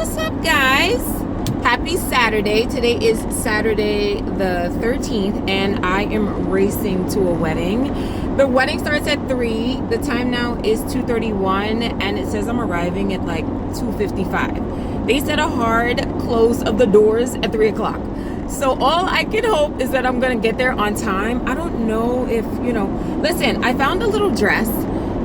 What's up, guys? Happy Saturday. Today is Saturday the 13th, and I am racing to a wedding. The wedding starts at 3. The time now is 2:31, and it says I'm arriving at like 2:55. They said a hard close of the doors at 3 o'clock. So all I can hope is that I'm going to get there on time. I don't know if, listen, I found a little dress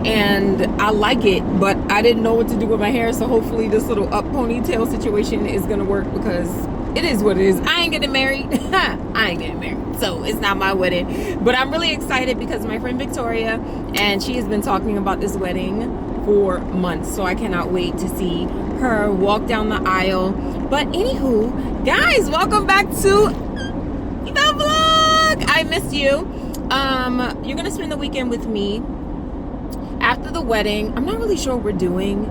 and I like it, but I didn't know what to do with my hair. So hopefully this little up ponytail situation is going to work, because it is what it is. I ain't getting married. I ain't getting married. So it's not my wedding, but I'm really excited because my friend Victoria, and she has been talking about this wedding for months. So I cannot wait to see her walk down the aisle. But anywho, guys, welcome back to the vlog. I missed you. You're gonna spend the weekend with me after the wedding. I'm not really sure what we're doing,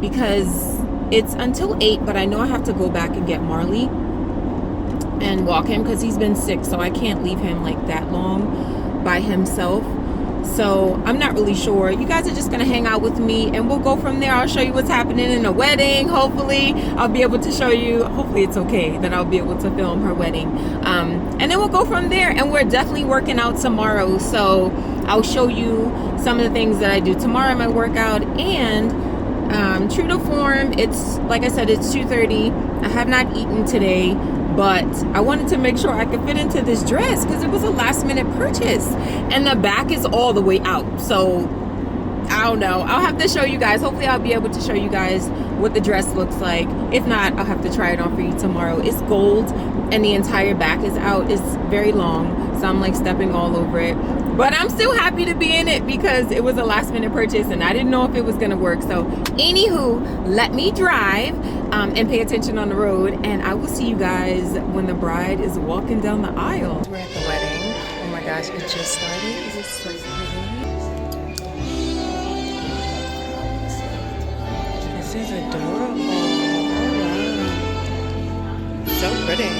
because it's until 8, but I know I have to go back and get Marley and walk him because he's been sick, so I can't leave him like that long by himself. So I'm not really sure. You guys are just gonna hang out with me and we'll go from there. I'll show you what's happening in the wedding. Hopefully I'll be able to show you, hopefully it's okay that I'll be able to film her wedding, and then we'll go from there. And we're definitely working out tomorrow, so I'll show you some of the things that I do tomorrow in my workout. And true to form, it's like I said, it's 2:30. I have not eaten today, but I wanted to make sure I could fit into this dress because it was a last minute purchase, and the back is all the way out. So I don't know, I'll have to show you guys. Hopefully I'll be able to show you guys what the dress looks like. If not, I'll have to try it on for you tomorrow. It's gold and the entire back is out. It's very long, so I'm like stepping all over it, but I'm still happy to be in it because it was a last minute purchase and I didn't know if it was gonna work. So anywho, let me drive and pay attention on the road, and I will see you guys when the bride is walking down the aisle. We're at the wedding. Oh my gosh, it just started. Is it so pretty? This is adorable. Oh wow. So pretty.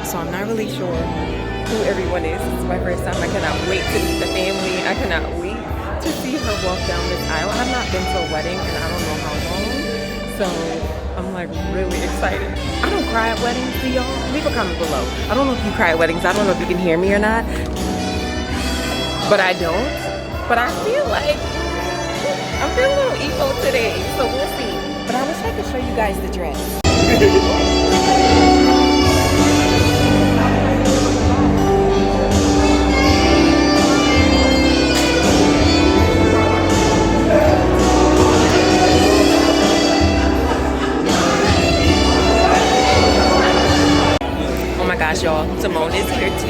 So I'm not really sure who everyone is. This is my first time. I cannot wait to meet the family. I cannot wait to see her walk down this aisle. I've not been to a wedding in I don't know how long. So I'm like really excited. I don't cry at weddings, do y'all? Leave a comment below. I don't know if you cry at weddings. I don't know if you can hear me or not. But I don't. But I feel like I'm feeling a little emo today. So we'll see. But I wish I could show you guys the dress. Y'all, Simone is here too,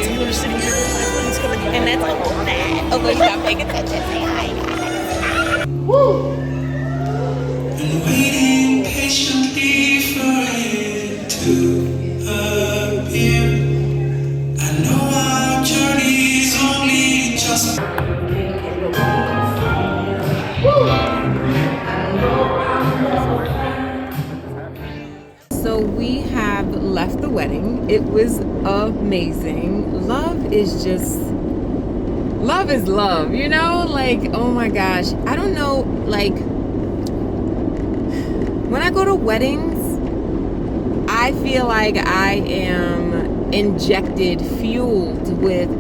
and that's a little bad. Although you got paying attention, say hi, guys. Woo! Waiting patiently for it to appear. I know our journey is only just. So we have left the wedding. It was amazing. Love is love, you know? Like, oh my gosh. I don't know, like, when I go to weddings, I feel like I am injected, fueled with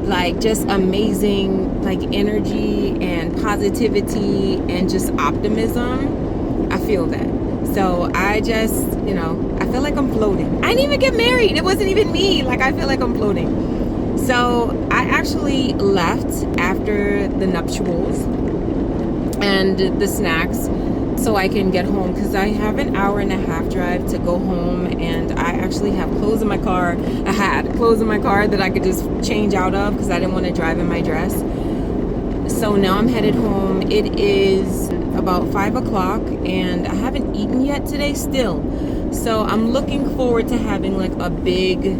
like just amazing like energy and positivity and just optimism. I feel that. So I just, I feel like I'm floating. I didn't even get married. It wasn't even me. Like, I feel like I'm floating. So I actually left after the nuptials and the snacks so I can get home, because I have an hour and a half drive to go home, and I actually have clothes in my car. I had clothes in my car that I could just change out of because I didn't want to drive in my dress. So now I'm headed home. It is about 5 o'clock and I haven't eaten yet today still. So I'm looking forward to having like a big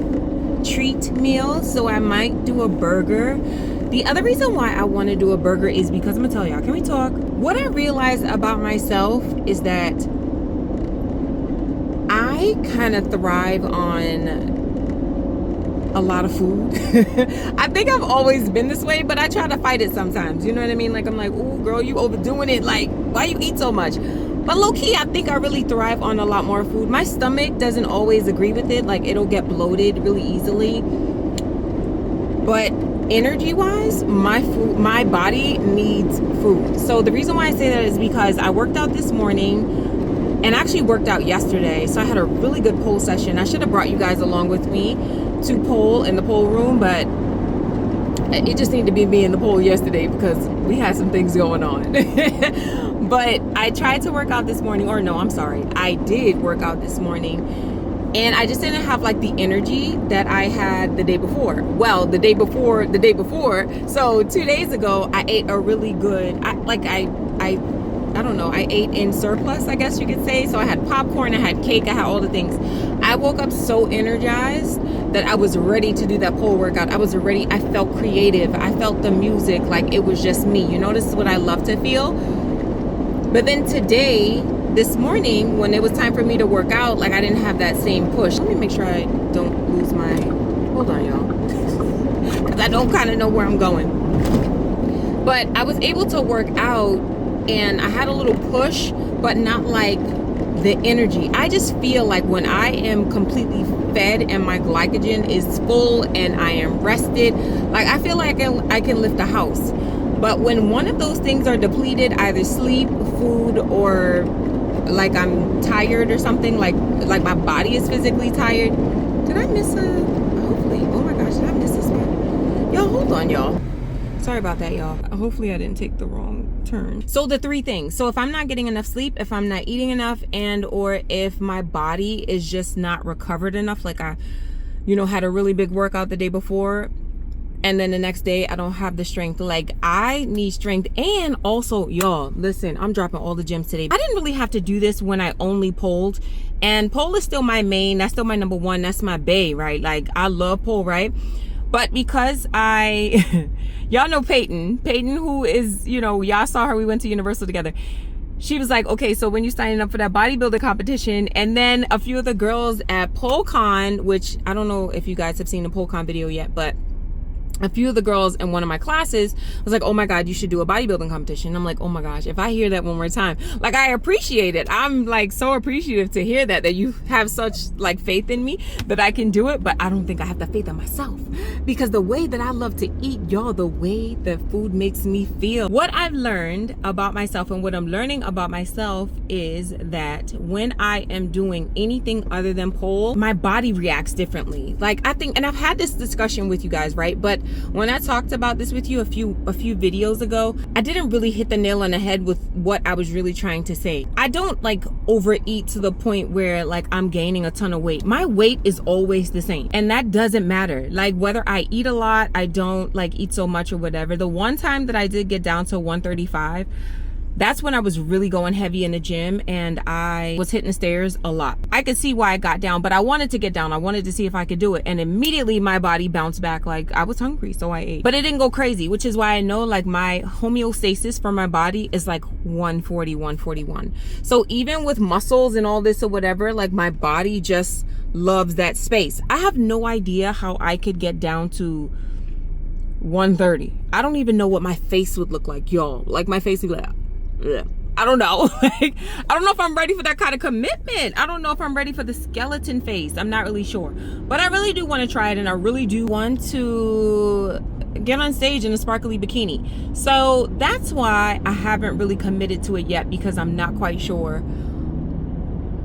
treat meal. So I might do a burger The other reason why I want to do a burger is because I'm gonna tell y'all, can we talk? What I realized about myself is that I kind of thrive on a lot of food. I think I've always been this way, but I try to fight it sometimes. You know what I mean? Like, I'm like, oh girl, you overdoing it. Like, why you eat so much? But low key, I think I really thrive on a lot more food. My stomach doesn't always agree with it. Like, it'll get bloated really easily. But energy wise, my body needs food. So the reason why I say that is because I worked out this morning and actually worked out yesterday. So I had a really good pole session. I should have brought you guys along with me to pole in the pole room, but it just needed to be me in the pole yesterday because we had some things going on. But I tried to work out this morning, or no, I'm sorry, I did work out this morning, and I just didn't have like the energy that I had the day before. Well, the day before. So 2 days ago, I ate a really good, I don't know, I ate in surplus, I guess you could say. So I had popcorn, I had cake, I had all the things. I woke up so energized that I was ready to do that pole workout. I felt creative. I felt the music, like it was just me. You know, this is what I love to feel. But then today, this morning, when it was time for me to work out, like I didn't have that same push. Let me make sure I don't lose my, hold on y'all. Because I don't kind of know where I'm going. But I was able to work out and I had a little push, but not like the energy. I just feel like when I am completely fed and my glycogen is full and I am rested, like I feel like I can lift a house. But when one of those things are depleted, either sleep, food, or like I'm tired or something, like my body is physically tired. Did I miss hopefully, oh my gosh, did I miss this one? Y'all, hold on y'all. Sorry about that, y'all. Hopefully I didn't take the wrong turn. So the three things. So if I'm not getting enough sleep, if I'm not eating enough, and or if my body is just not recovered enough, like I, had a really big workout the day before, and then the next day I don't have the strength. Like I need strength. And also, y'all, listen, I'm dropping all the gyms today. I didn't really have to do this when I only polled. And pole is still my main. That's still my number one. That's my bae, right? Like I love pole, right? But because y'all know Peyton, who is, y'all saw her, we went to Universal together. She was like, okay, so when you signing up for that bodybuilding competition, and then a few of the girls at PoleCon, which I don't know if you guys have seen the PoleCon video yet, but a few of the girls in one of my classes was like, oh my God, you should do a bodybuilding competition. I'm like, oh my gosh, if I hear that one more time, like I appreciate it. I'm like so appreciative to hear that you have such like faith in me that I can do it. But I don't think I have the faith in myself, because the way that I love to eat, y'all, the way that food makes me feel. What I've learned about myself and what I'm learning about myself is that when I am doing anything other than pole, my body reacts differently. Like I think, and I've had this discussion with you guys, right? But when I talked about this with you a few videos ago, I didn't really hit the nail on the head with what I was really trying to say. I don't like overeat to the point where like I'm gaining a ton of weight. My weight is always the same, and that doesn't matter. Like whether I eat a lot, I don't like eat so much or whatever. The one time that I did get down to 135, that's when I was really going heavy in the gym and I was hitting the stairs a lot. I could see why I got down, but I wanted to get down. I wanted to see if I could do it. And immediately my body bounced back. Like I was hungry, so I ate. But it didn't go crazy, which is why I know like my homeostasis for my body is like 140, 141. So even with muscles and all this or whatever, like my body just loves that space. I have no idea how I could get down to 130. I don't even know what my face would look like, y'all. Like my face would be like, I don't know. Like, I don't know if I'm ready for that kind of commitment. I don't know if I'm ready for the skeleton face. I'm not really sure. But I really do want to try it, and I really do want to get on stage in a sparkly bikini. So that's why I haven't really committed to it yet, because I'm not quite sure.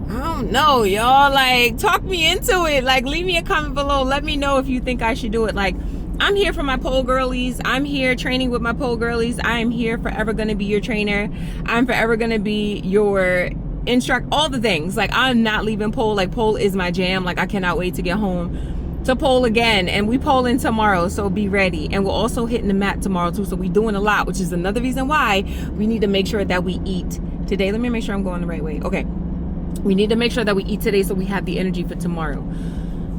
I don't know, y'all. Like, talk me into it. Like, leave me a comment below. Let me know if you think I should do it. Like, I'm here for my pole girlies. I'm here training with my pole girlies. I am here forever going to be your trainer. I'm forever going to be your instructor, all the things. Like, I'm not leaving pole. Like, pole is my jam. Like, I cannot wait to get home to pole again. And we poling tomorrow, so be ready. And we're also hitting the mat tomorrow too, so we're doing a lot, which is another reason why we need to make sure that we eat today. Let me make sure I'm going the right way. Okay, we need to make sure that we eat today so we have the energy for tomorrow.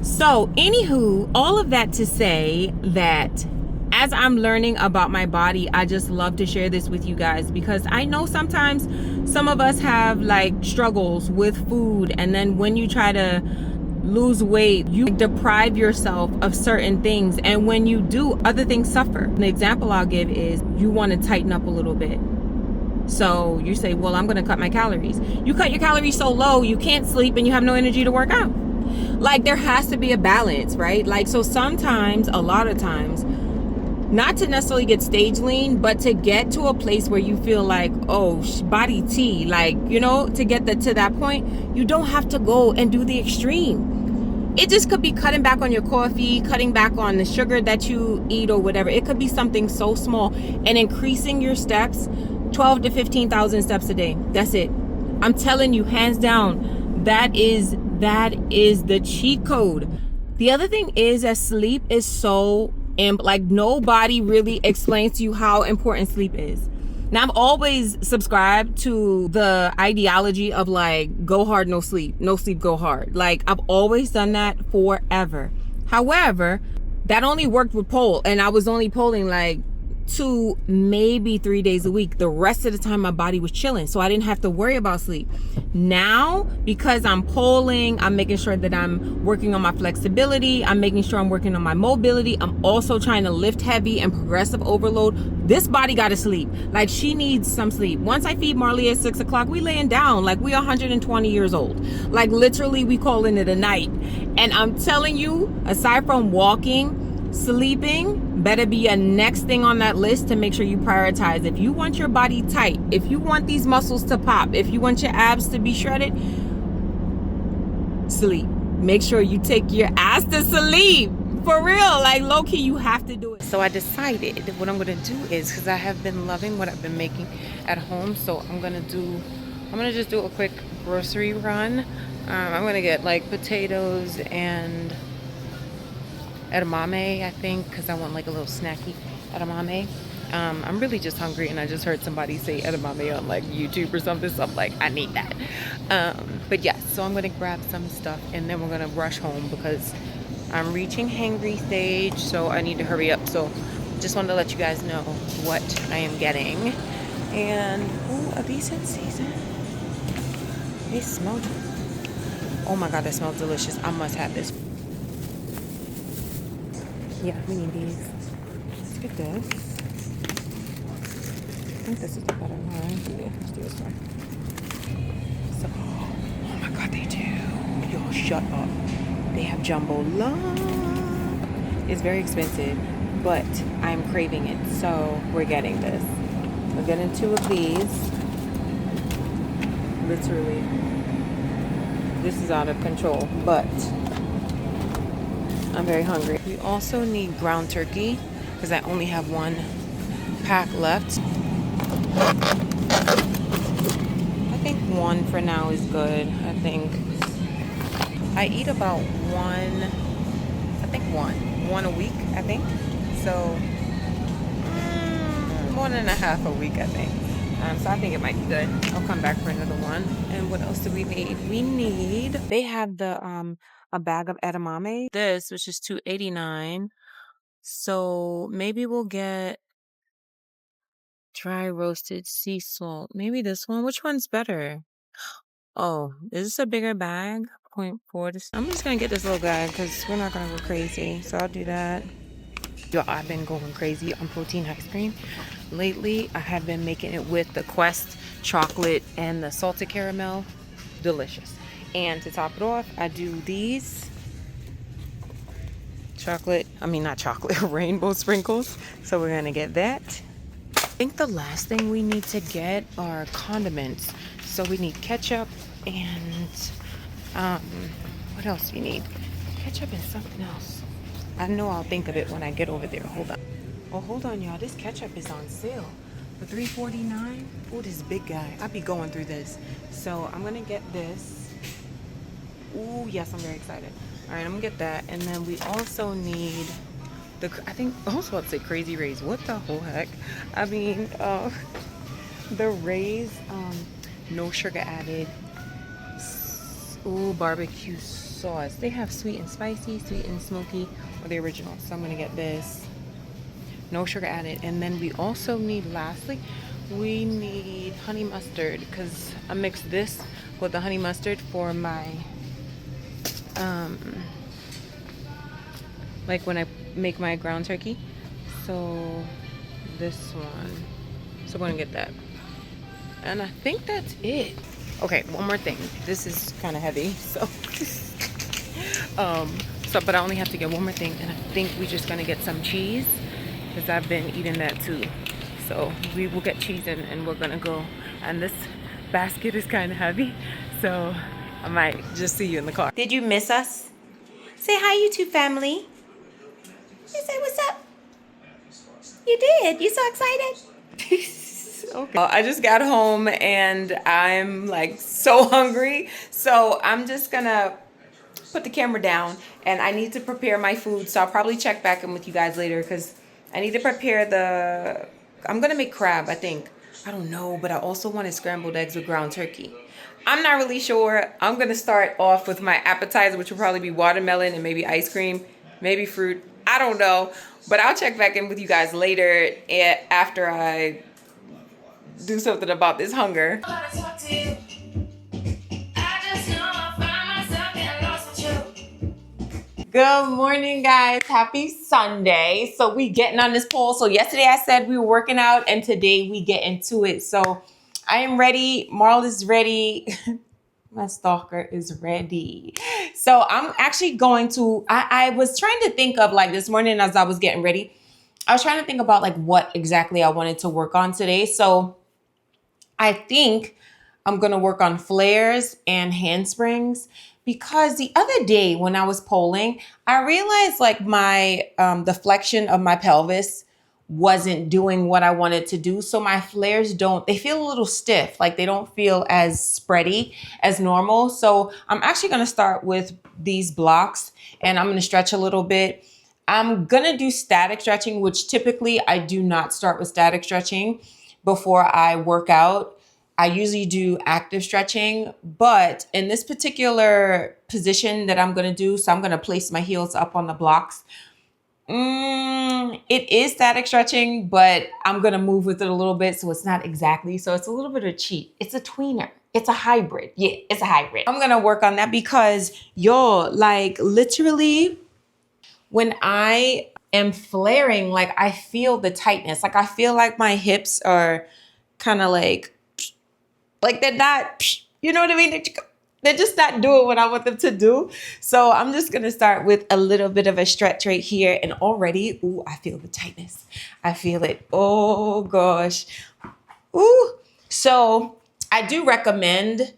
So anywho, all of that to say that as I'm learning about my body, I just love to share this with you guys, because I know sometimes some of us have like struggles with food, and then when you try to lose weight, you deprive yourself of certain things, and when you do, other things suffer. An example I'll give is you want to tighten up a little bit. So you say, well, I'm going to cut my calories. You cut your calories so low, you can't sleep and you have no energy to work out. Like, there has to be a balance, right? Like, so sometimes, a lot of times, not to necessarily get stage lean, but to get to a place where you feel like, oh, body T, like, you know, to get to that point, you don't have to go and do the extreme. It just could be cutting back on your coffee, cutting back on the sugar that you eat or whatever. It could be something so small, and increasing your steps 12 to 15,000 steps a day. That's it. I'm telling you, hands down, that is the cheat code. The other thing is that sleep is so like, nobody really explains to you how important sleep is. Now, I've always subscribed to the ideology of like, go hard, no sleep, go hard. Like, I've always done that forever. However, that only worked with pole, and I was only polling like 2, maybe 3 days a week. The rest of the time my body was chilling, so I didn't have to worry about sleep. Now, because I'm polling, I'm making sure that I'm working on my flexibility, I'm making sure I'm working on my mobility, I'm also trying to lift heavy and progressive overload. This body gotta sleep. Like, she needs some sleep. Once I feed Marley at 6 o'clock, we laying down like we 120 years old. Like, literally, we calling it a night. And I'm telling you, aside from walking, sleeping better be a next thing on that list to make sure you prioritize. If you want your body tight, if you want these muscles to pop, if you want your abs to be shredded, sleep. Make sure you take your ass to sleep. For real, like, low-key, you have to do it. So I decided what I'm gonna do is, because I have been loving what I've been making at home, so I'm gonna just do a quick grocery run. I'm gonna get like potatoes and edamame, I think, because I want like a little snacky edamame. I'm really just hungry, and I just heard somebody say edamame on like YouTube or something, so I'm like, I need that. But yeah, so I'm gonna grab some stuff, and then we're gonna rush home because I'm reaching hangry stage, so I need to hurry up. So just wanted to let you guys know what I am getting. And ooh, are these in season? They smell, oh my god, that smells delicious. I must have this. Yeah, we need these. Let's get this. I think this is the better one. Yeah, let's do this one. So, oh my god, they do. Yo, shut up. They have jumbo love. It's very expensive, but I'm craving it, so we're getting this. We're getting 2 of these. Literally, this is out of control, but I'm very hungry. We also need ground turkey because I only have 1 pack left. I think 1 for now is good. I think I eat about 1 a week, I think. So 1.5 a week, I think. So I think it might be good. I'll come back for another one. And what else do we need? They have the a bag of edamame. This, which is $2.89. So maybe we'll get dry roasted sea salt. Maybe this one. Which one's better? Oh, is this a bigger bag? 0.4. I'm just gonna get this little guy because we're not gonna go crazy. So I'll do that. Yo, I've been going crazy on protein ice cream. Lately, I have been making it with the Quest chocolate and the salted caramel. Delicious. And to top it off, I do these rainbow sprinkles. So we're gonna get that. I think the last thing we need to get are condiments. So we need ketchup and what else we need? Ketchup and something else. I know I'll think of it when I get over there. Hold on. Oh, hold on, y'all. This ketchup is on sale for $3.49. Oh, this big guy. I'll be going through this. So I'm gonna get this. Oh, yes, I'm very excited. All right, I'm gonna get that, and then we also need I was about to say Crazy Rays. What the whole heck? I mean, the Rays, no sugar added. Ooh, barbecue sauce. They have sweet and spicy, sweet and smoky, or the original. So I'm gonna get this. No sugar added. And then we also need, lastly, we need honey mustard, because I mixed this with the honey mustard for my, like when I make my ground turkey. So this one. So I'm gonna get that. And I think that's it. Okay, one more thing. This is kind of heavy, so but I only have to get one more thing, and I think we're just gonna get some cheese, because I've been eating that too. So we will get cheese and we're gonna go. And this basket is kind of heavy, so I might just see you in the car. Did you miss us? Say hi, YouTube family. You say what's up? You did. You so excited? Okay. I just got home and I'm like so hungry, so I'm just gonna put the camera down and I need to prepare my food. So I'll probably check back in with you guys later, because I need to prepare I'm gonna make crab, I think. I don't know, but I also wanted scrambled eggs with ground turkey. I'm not really sure. I'm gonna start off with my appetizer, which will probably be watermelon and maybe ice cream, maybe fruit. I don't know, but I'll check back in with you guys later after I do something about this hunger. Good morning, guys. Happy Sunday. So we getting on this pole. So yesterday I said we were working out, and today we get into it. So I am ready. Marl is ready. My stalker is ready. So I'm actually going to, I was trying to think of, like, this morning as I was getting ready, I was trying to think about like what exactly I wanted to work on today. So I think I'm going to work on flares and handsprings, because the other day when I was polling, I realized like my the flexion of my pelvis wasn't doing what I wanted to do. So my flares they feel a little stiff, like they don't feel as spready as normal. So I'm actually going to start with these blocks and I'm going to stretch a little bit. I'm going to do static stretching, which typically I do not start with static stretching before I work out. I usually do active stretching, but in this particular position that I'm going to do, so I'm going to place my heels up on the blocks. It is static stretching, but I'm going to move with it a little bit. So it's not exactly. So it's a little bit of a cheat. It's a tweener. It's a hybrid. Yeah, it's a hybrid. I'm going to work on that because like literally when I am flaring, like I feel the tightness. Like I feel like my hips are kind of like they're not, you know what I mean? They're just not doing what I want them to do. So I'm just going to start with a little bit of a stretch right here. And already, ooh, I feel the tightness. I feel it. Oh, gosh. Ooh. So I do recommend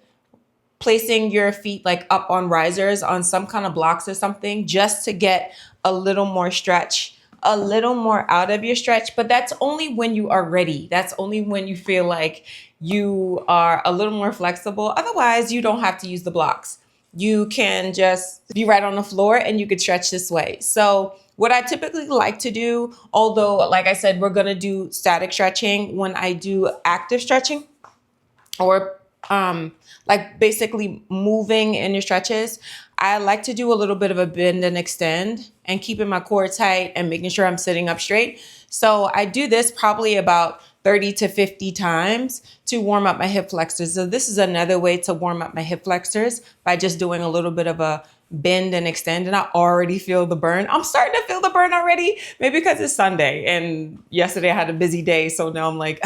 placing your feet like up on risers on some kind of blocks or something, just to get a little more stretch, a little more out of your stretch. But that's only when you are ready. That's only when you feel like you are a little more flexible. Otherwise, you don't have to use the blocks. You can just be right on the floor and you could stretch this way. So what I typically like to do, although like I said, we're going to do static stretching, when I do active stretching or like basically moving in your stretches, I like to do a little bit of a bend and extend and keeping my core tight and making sure I'm sitting up straight. So I do this probably about 30 to 50 times to warm up my hip flexors. So this is another way to warm up my hip flexors, by just doing a little bit of a bend and extend. And I already feel the burn. I'm starting to feel the burn already, maybe because it's Sunday and yesterday I had a busy day. So now I'm like,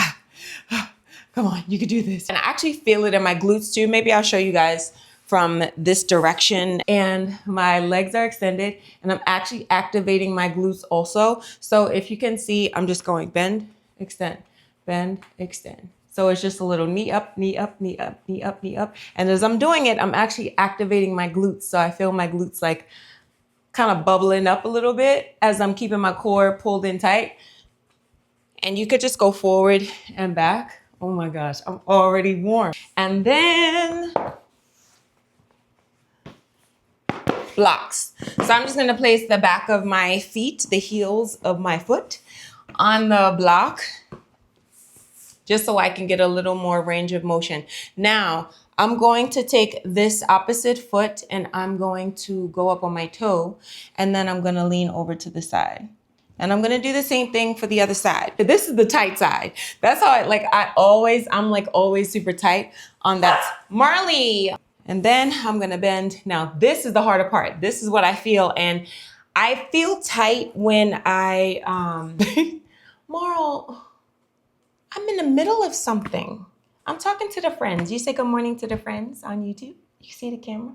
come on, you can do this. And I actually feel it in my glutes too. Maybe I'll show you guys from this direction. And my legs are extended and I'm actually activating my glutes also. So if you can see, I'm just going bend, extend, bend, extend. So it's just a little knee up, knee up, knee up, knee up, knee up. And as I'm doing it, I'm actually activating my glutes. So I feel my glutes like kind of bubbling up a little bit as I'm keeping my core pulled in tight. And you could just go forward and back. Oh my gosh, I'm already warm. And then blocks. So I'm just gonna place the back of my feet, the heels of my foot on the block, just so I can get a little more range of motion. Now, I'm going to take this opposite foot and I'm going to go up on my toe, and then I'm gonna lean over to the side. And I'm gonna do the same thing for the other side. But this is the tight side. That's how I'm like always super tight on that. Marley. And then I'm gonna bend. Now, this is the harder part. This is what I feel. And I feel tight when I, Marl, I'm in the middle of something. I'm talking to the friends. You say good morning to the friends on YouTube? You see the camera?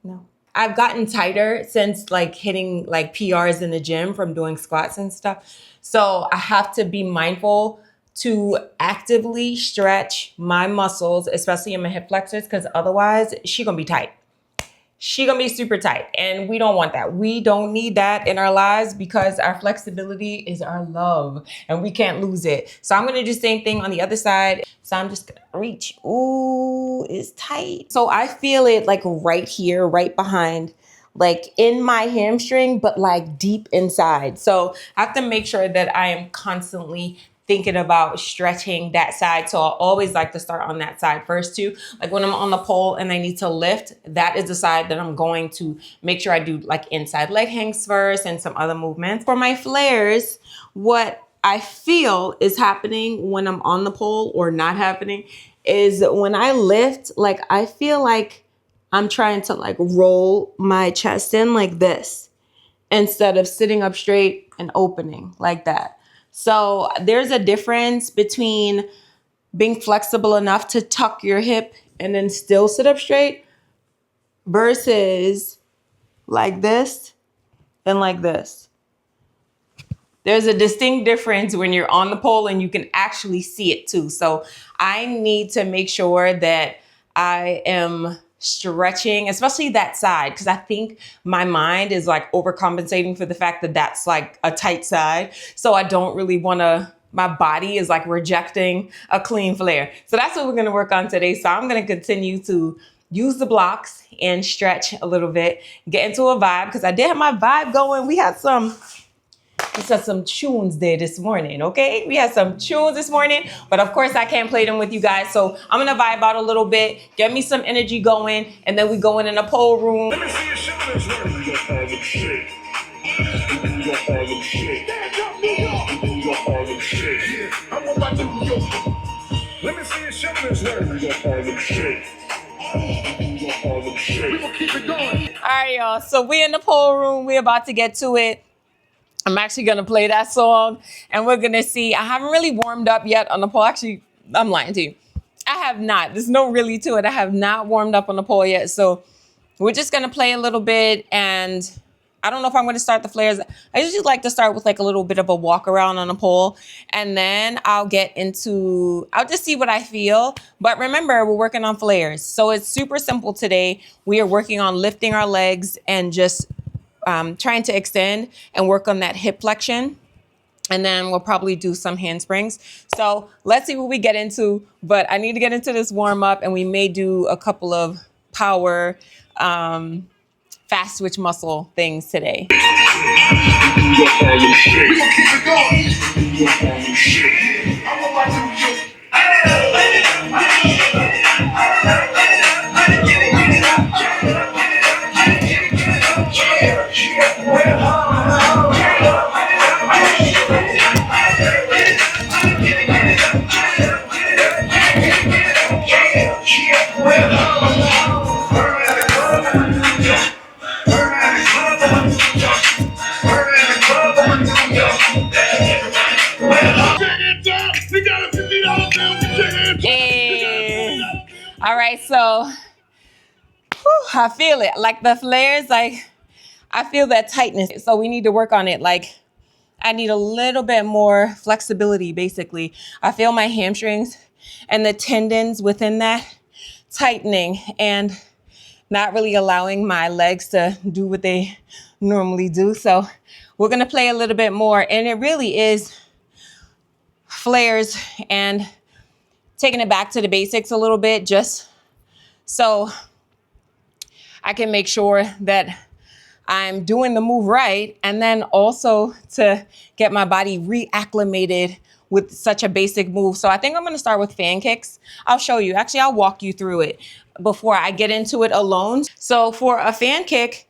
No. I've gotten tighter since like hitting like PRs in the gym from doing squats and stuff. So I have to be mindful to actively stretch my muscles, especially in my hip flexors, because otherwise she gonna be tight. She gonna be super tight, and we don't want that. We don't need that in our lives because our flexibility is our love and we can't lose it. So I'm gonna do the same thing on the other side. So I'm just gonna reach. Ooh, it's tight. So I feel it like right here, right behind, like in my hamstring, but like deep inside. So I have to make sure that I am constantly thinking about stretching that side. So I always like to start on that side first too. Like when I'm on the pole and I need to lift, that is the side that I'm going to make sure I do like inside leg hangs first and some other movements. For my flares, what I feel is happening when I'm on the pole or not happening is when I lift, like I feel like I'm trying to like roll my chest in like this instead of sitting up straight and opening like that. So there's a difference between being flexible enough to tuck your hip and then still sit up straight versus like this and like this. There's a distinct difference when you're on the pole and you can actually see it too. So I need to make sure that I am stretching, especially that side, because I think my mind is like overcompensating for the fact that that's like a tight side. So I don't really want to, my body is like rejecting a clean flare. So that's what we're going to work on today. So I'm going to continue to use the blocks and stretch a little bit, get into a vibe, because I did have my vibe going. We had some tunes there this morning, okay? We had some tunes this morning, but of course I can't play them with you guys. So I'm gonna vibe out a little bit, get me some energy going, and then we go in a pole room. Let me see you show this work. Do your Harlem shake. Do your Harlem shake. Stand up, New York. Do your Harlem shake. Yeah, I want my New York. Let me see you show this work. Do your Harlem shake. Do your Harlem shake. We gonna keep it going. All right, y'all. So we in the pole room. We're about to get to it. I'm actually going to play that song and we're going to see. I haven't really warmed up yet on the pole. Actually, I'm lying to you. I have not. There's no really to it. I have not warmed up on the pole yet. So we're just going to play a little bit. And I don't know if I'm going to start the flares. I usually like to start with like a little bit of a walk around on the pole. And then I'll just see what I feel. But remember, we're working on flares. So it's super simple today. We are working on lifting our legs and just trying to extend and work on that hip flexion. And then we'll probably do some handsprings. So let's see what we get into. But I need to get into this warm up and we may do a couple of power fast switch muscle things today. Do your Harlem shake. We gonna keep it going. Do your Harlem shake. I want my New York. Hey. All right, so I feel it. Like the flares, like I feel that tightness. So we need to work on it. Like I need a little bit more flexibility, basically. I feel my hamstrings and the tendons within that tightening and not really allowing my legs to do what they normally do. So we're going to play a little bit more. And it really is flares and taking it back to the basics a little bit, just so I can make sure that I'm doing the move right. And then also to get my body reacclimated with such a basic move. So I think I'm going to start with fan kicks. I'll show you. Actually, I'll walk you through it before I get into it alone. So for a fan kick,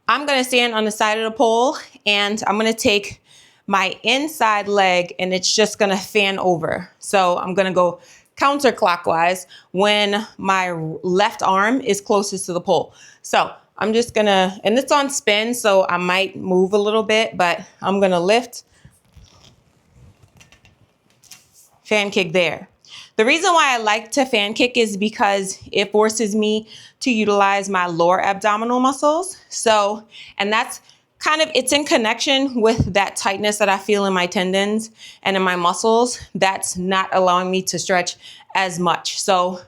I'm going to stand on the side of the pole and I'm going to take my inside leg and it's just gonna fan over. So I'm gonna go counterclockwise when my left arm is closest to the pole. So I'm just gonna, and it's on spin, so I might move a little bit, but I'm gonna lift, fan kick there. The reason why I like to fan kick is because it forces me to utilize my lower abdominal muscles. So, and that's kind of, it's in connection with that tightness that I feel in my tendons and in my muscles. That's not allowing me to stretch as much. So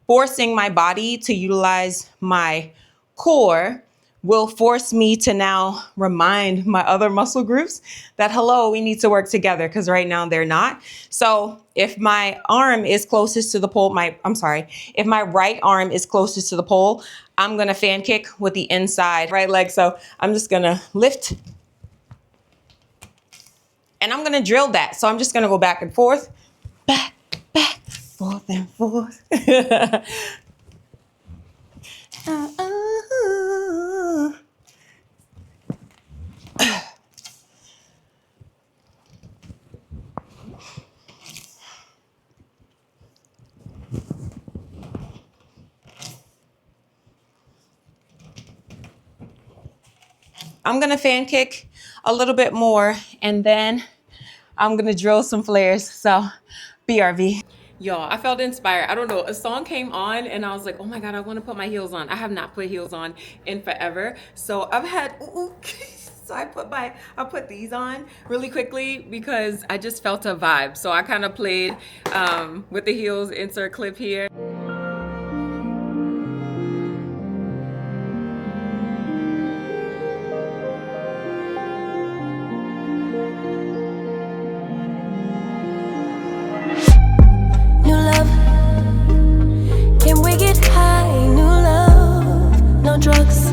forcing my body to utilize my core will force me to now remind my other muscle groups that, hello, we need to work together, because right now they're not. So if my arm is closest to the pole, if my right arm is closest to the pole, I'm gonna fan kick with the inside right leg. So I'm just gonna lift and I'm gonna drill that. So I'm just gonna go back and forth, forth and forth. I'm gonna fan kick a little bit more and then I'm gonna drill some flares. So BRB. Y'all, I felt inspired. I don't know, a song came on and I was like, oh my God, I wanna put my heels on. I have not put heels on in forever. So I've had, so I put these on really quickly because I just felt a vibe. So I kind of played with the heels, insert clip here. Drugs.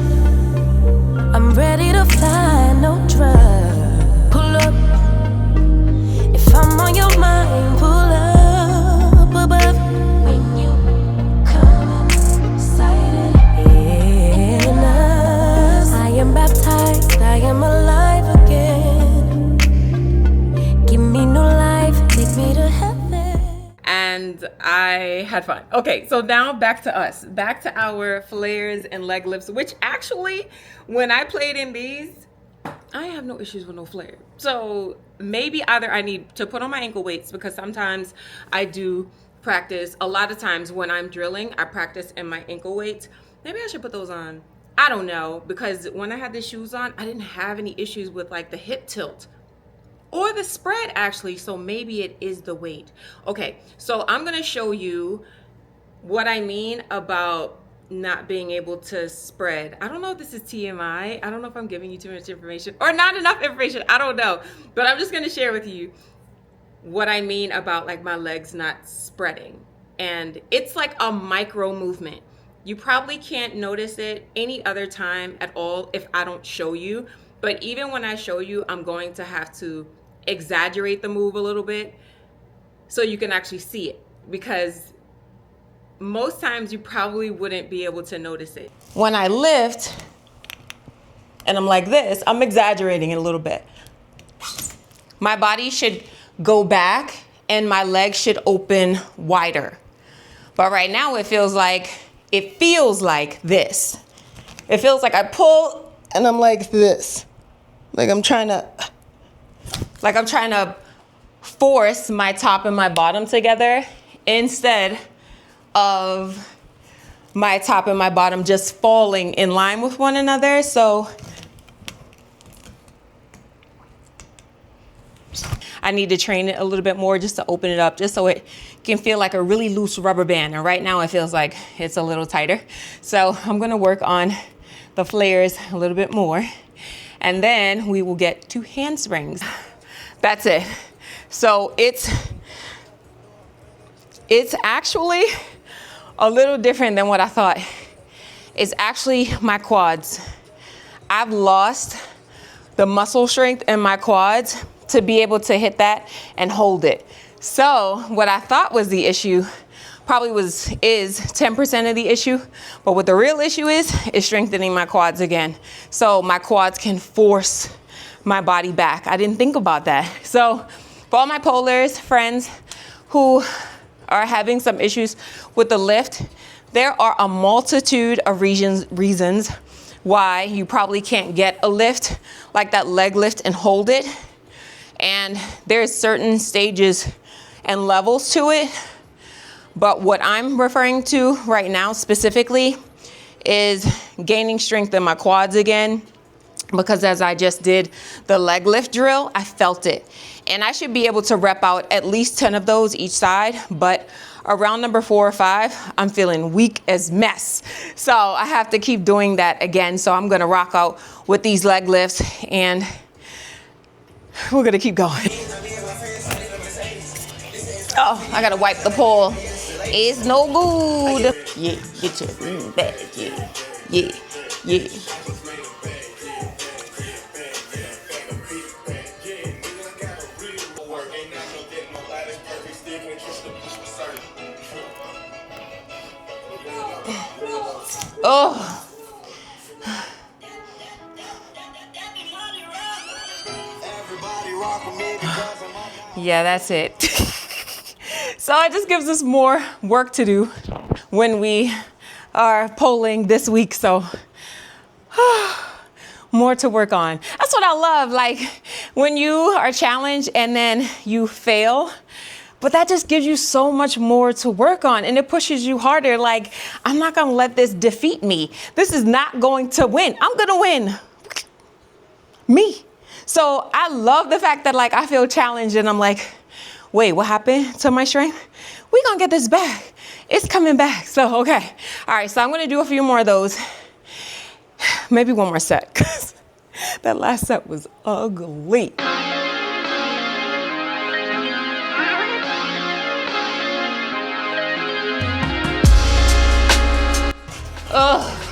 I'm ready to fly, no drug. Pull up. If I'm on your mind, pull up above. When you come inside in us, I am baptized, I am alive again. Give me new life, take me to heaven. And I had fun. Okay, so now back to us, back to our flares and leg lifts, which actually, when I played in these, I have no issues with no flare. So maybe either I need to put on my ankle weights, because sometimes I do practice, a lot of times when I'm drilling, I practice in my ankle weights. Maybe I should put those on. I don't know, because when I had the shoes on, I didn't have any issues with like the hip tilt or the spread actually, so maybe it is the weight. Okay, so I'm gonna show you what I mean about not being able to spread. I don't know if this is TMI. I don't know if I'm giving you too much information or not enough information. I don't know, but I'm just gonna share with you what I mean about like my legs not spreading. And it's like a micro movement. You probably can't notice it any other time at all if I don't show you. But even when I show you, I'm going to have to exaggerate the move a little bit so you can actually see it, because most times you probably wouldn't be able to notice it. When I lift and I'm like this, I'm exaggerating it a little bit. My body should go back and my legs should open wider. But right now it feels like this. It feels like I pull and I'm like this. Like I'm trying to force my top and my bottom together instead of my top and my bottom just falling in line with one another. So I need to train it a little bit more just to open it up, just so it can feel like a really loose rubber band. And right now it feels like it's a little tighter. So I'm gonna work on the flares a little bit more. And then we will get to handsprings. That's it. So it's actually a little different than what I thought. It's actually my quads. I've lost the muscle strength in my quads to be able to hit that and hold it. So what I thought was the issue probably is 10% of the issue, but what the real issue is strengthening my quads again. So my quads can force my body back. I didn't think about that. So for all my polars friends who are having some issues with the lift, there are a multitude of reasons why you probably can't get a lift like that leg lift and hold it. And there's certain stages and levels to it. But what I'm referring to right now specifically is gaining strength in my quads again, because as I just did the leg lift drill, I felt it. And I should be able to rep out at least 10 of those each side, but around number 4 or 5, I'm feeling weak as mess. So I have to keep doing that again. So I'm gonna rock out with these leg lifts and we're gonna keep going. Oh, I gotta wipe the pole. It's no good. Yeah, get your back. Yeah, yeah, yeah. Oh. Yeah, that's it. So it just gives us more work to do when we are polling this week. So more to work on. That's what I love. Like when you are challenged and then you fail, but that just gives you so much more to work on and it pushes you harder. Like, I'm not gonna let this defeat me. This is not going to win. I'm gonna win. Me. So I love the fact that like I feel challenged and I'm like, wait, what happened to my strength? We're gonna get this back. It's coming back. So, okay. All right, so I'm gonna do a few more of those. Maybe one more set, because that last set was ugly. Ugh.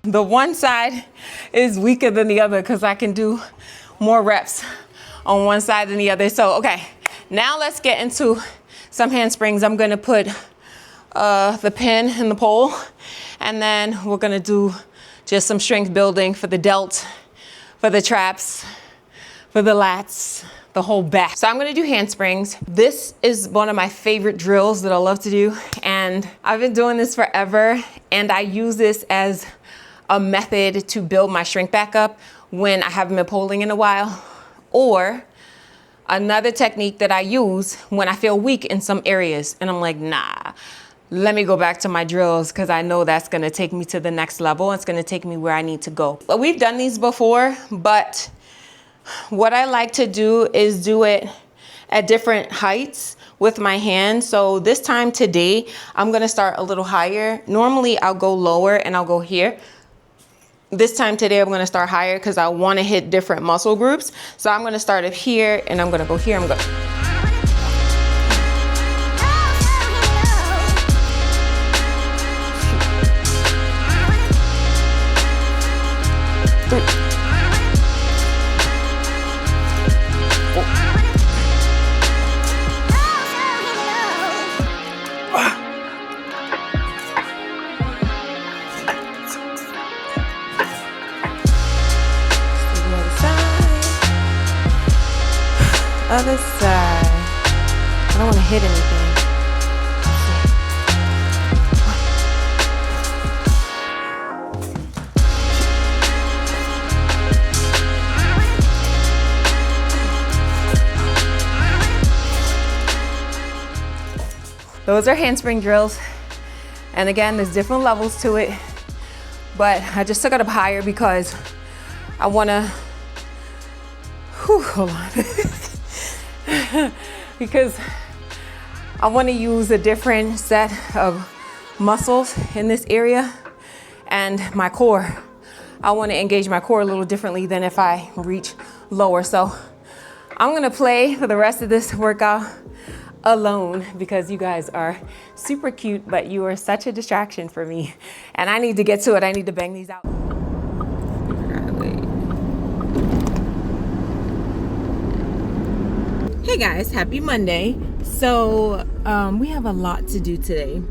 The one side is weaker than the other because I can do more reps on one side than the other. So, okay, now let's get into some handsprings. I'm gonna put the pin in the pole and then we're gonna do just some strength building for the delt, for the traps, for the lats, the whole back. So I'm gonna do handsprings. This is one of my favorite drills that I love to do. And I've been doing this forever and I use this as a method to build my strength back up when I haven't been poling in a while, or another technique that I use when I feel weak in some areas and I'm like, nah, let me go back to my drills because I know that's gonna take me to the next level. It's gonna take me where I need to go. But we've done these before, but what I like to do is do it at different heights with my hand. So this time today, I'm gonna start a little higher. Normally I'll go lower and I'll go here. This time today, I'm gonna start higher because I wanna hit different muscle groups. So I'm gonna start up here and I'm gonna go here. I'm gonna. Other side. I don't want to hit anything. Those are handspring drills. And again, there's different levels to it. But I just took it up higher because I want to, hold on. Because I want to use a different set of muscles in this area and my core. I want to engage my core a little differently than if I reach lower. So I'm gonna play for the rest of this workout alone because you guys are super cute, but you are such a distraction for me. And I need to get to it. I need to bang these out. Hey guys, happy Monday. So we have a lot to do today.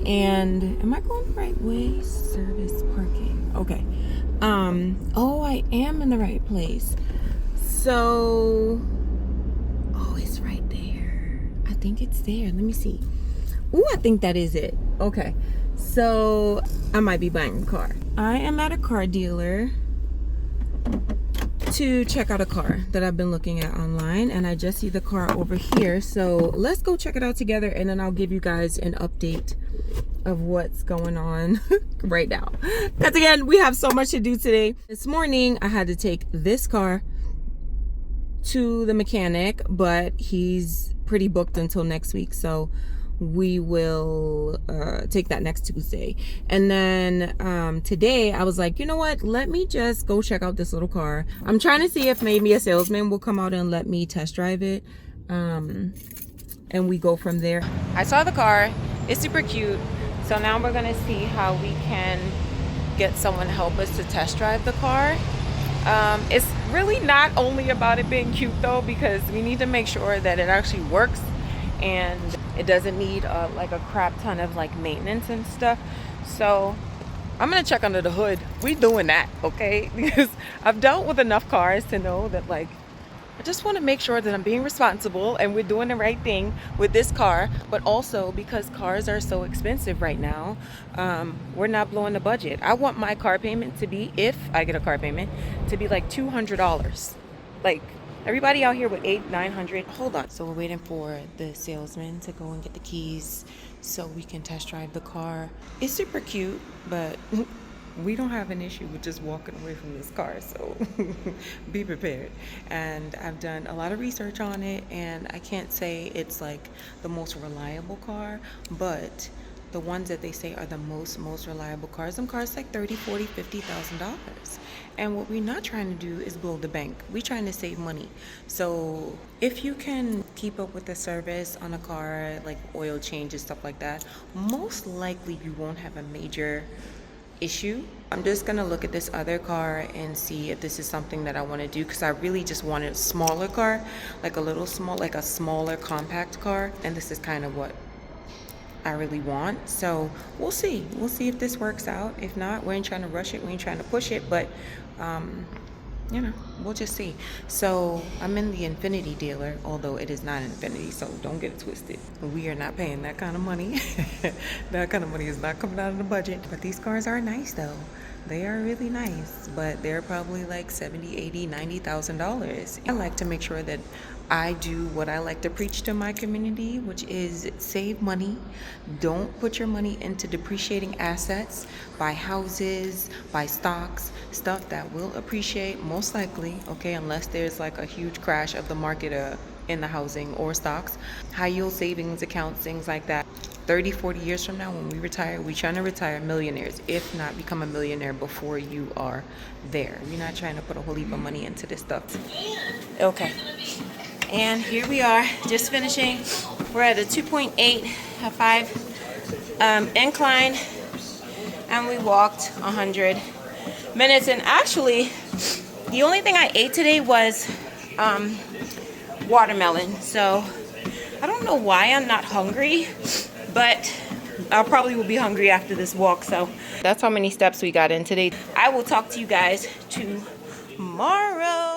And am I going the right way? Service parking. Okay. Oh, I am in the right place. So, oh, it's right there. I think it's there. Let me see. Ooh, I think that is it. Okay. So I might be buying a car. I am at a car dealer to check out a car that I've been looking at online, and I just see the car over here. So let's go check it out together, and then I'll give you guys an update of what's going on right now. Because again, we have so much to do today. This morning I had to take this car to the mechanic, but he's pretty booked until next week, so we will take that next Tuesday. And then today I was like, you know what, let me just go check out this little car. I'm trying to see if maybe a salesman will come out and let me test drive it, and we go from there. I saw the car, it's super cute. So now we're gonna see how we can get someone to help us to test drive the car. It's really not only about it being cute though, because we need to make sure that it actually works and it doesn't need like a crap ton of like maintenance and stuff. So I'm gonna check under the hood. We doing that, okay? Because I've dealt with enough cars to know that like, I just want to make sure that I'm being responsible and we're doing the right thing with this car, but also because cars are so expensive right now, we're not blowing the budget. I want my car payment to be, if I get a car payment, to be like $200. Like everybody out here with $800-900. Hold on. So we're waiting for the salesman to go and get the keys so we can test drive the car. It's super cute, but we don't have an issue with just walking away from this car, so be prepared. And I've done a lot of research on it, and I can't say it's like the most reliable car, but the ones that they say are the most reliable cars, them cars like $30,000, $40,000, $50,000. And what we're not trying to do is blow the bank. We're trying to save money. So if you can keep up with the service on a car, like oil changes, stuff like that, most likely you won't have a major issue. I'm just gonna look at this other car and see if this is something that I want to do, because I really just wanted a smaller car, like a smaller compact car, and this is kind of what I really want. So we'll see if this works out. If not, we ain't trying to rush it, we ain't trying to push it, but you know, we'll just see. So I'm in the Infinity dealer, although it is not Infinity, so don't get it twisted. We are not paying that kind of money. That kind of money is not coming out of the budget. But these cars are nice though. They are really nice, but they're probably like $70,000, $80,000, $90,000. I like to make sure that I do what I like to preach to my community, which is save money. Don't put your money into depreciating assets. Buy houses, buy stocks, stuff that will appreciate most likely, okay, unless there's like a huge crash of the market in the housing or stocks. High yield savings accounts, things like that. 30, 40 years from now when we retire, we're trying to retire millionaires, if not become a millionaire before you are there. We're not trying to put a whole heap of money into this stuff. Okay. And here we are, just finishing. We're at a 2.85 incline, and we walked 100 minutes. And actually, the only thing I ate today was watermelon. So I don't know why I'm not hungry, but I probably will be hungry after this walk. So that's how many steps we got in today. I will talk to you guys tomorrow.